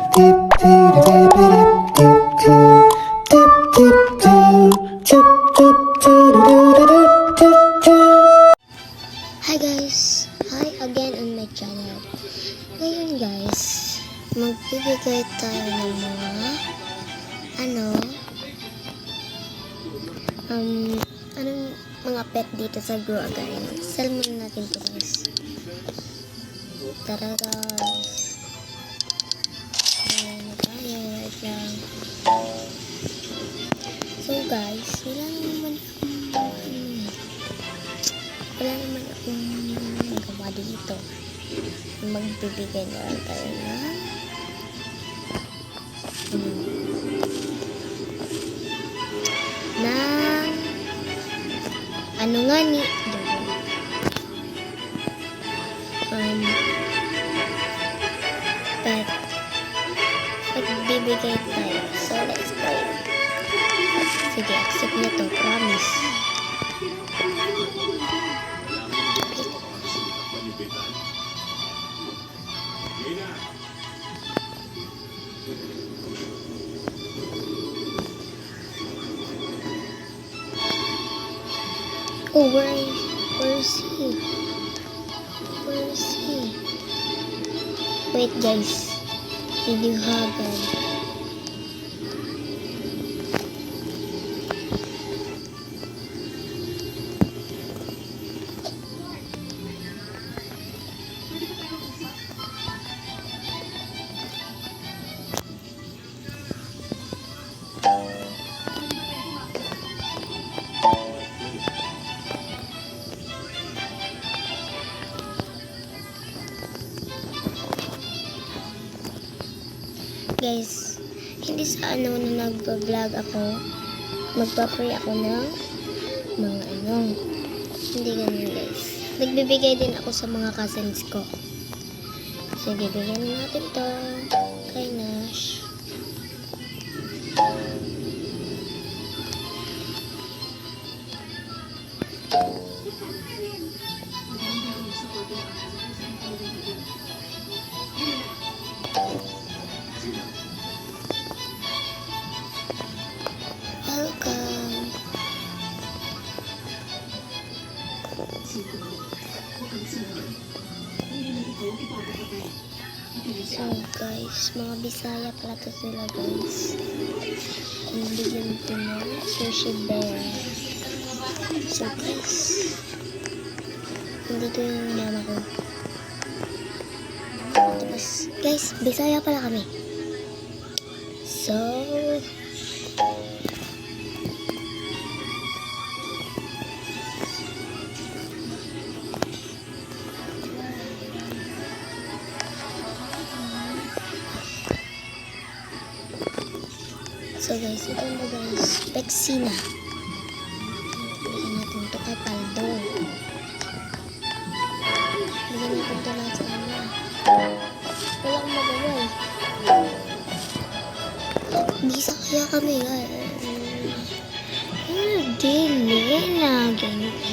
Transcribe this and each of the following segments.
Hi guys! Hi again on my channel. Ngayon guys, magbibigay tayo ng anong mga pet dito sa Grow A Garden. Sell muna natin to guys. Tara guys. Ayan na tayo. Wait lang. So guys, wala naman akong magawa dito. Magbibigay na lang tayo ng ano nga ni pet. Magbibigay tayo. So let's go. Sige, accept na to. Promise. Oh, where is he? Where is he? Wait guys. Did you have him? Guys, hindi sa na nag-vlog ako, magpa-pray ako ng mga hindi ganun guys. Nagbibigay din ako sa mga cousins ko. Sige, bigyan natin to kay Nash. Welcome. So guys, mga Bisaya pala to sila guys. Hindi ganito na sushi bear. So guys, nandito yung mama ko. Tapos guys, Bisaya pala kami. So guys, ito na guys, Pexina. Bigyan natin ito kay Paldo. Bigyan natin ito lahat sa kanya. Wala akong magawa eh. Bisa kaya kami dili na ganito.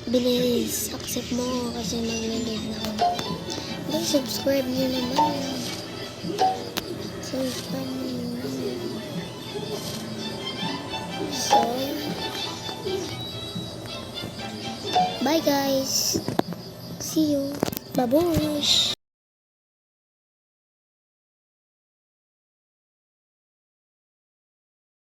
Bilis, accept mo kasi mag-live na ako. Guys, subscribe nyo naman. So, bye guys. See you. Babush.